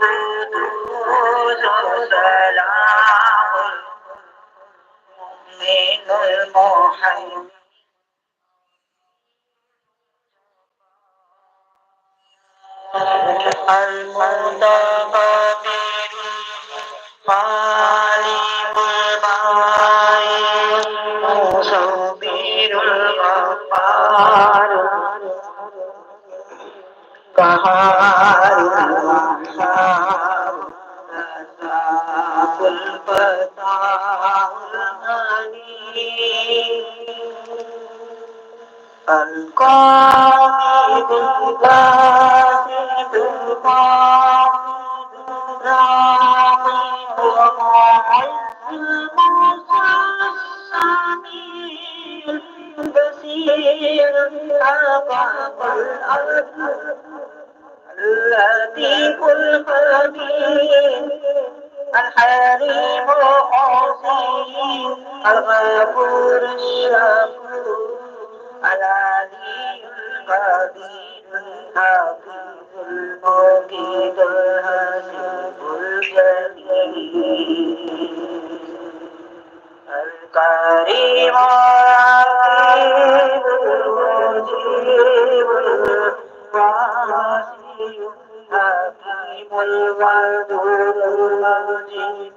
القدوس السلام المؤمن المحيي المتقبل خالق البرايا مصبر الغفار قهار الوهاب رزاق الفتاح الغني القابض الباسط القابض الرافع المعز المعصم البصير الحقق الأرض اللطيف الخبير الحليم العظيم الغفور الشكور العلي القدير الحفيظ المجيد الحسيب الجليل الكريم الرقيب المجيب الواسع الحكيم الودود المجيد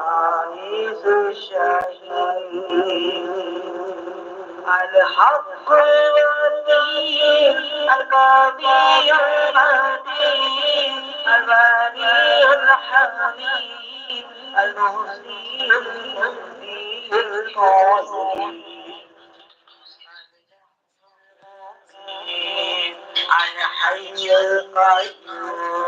الفائز الشهيد الحق الوكيل القوي المتين البديع الحميد المحسن المبدي العظيم الحي القيوم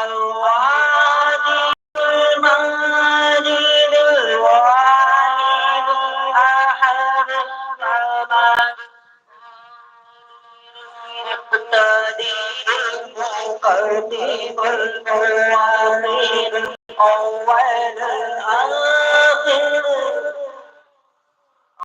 الواجد الماجد الواحد الأحد الصمد المقتدر المقدم المؤخر الأول الآخر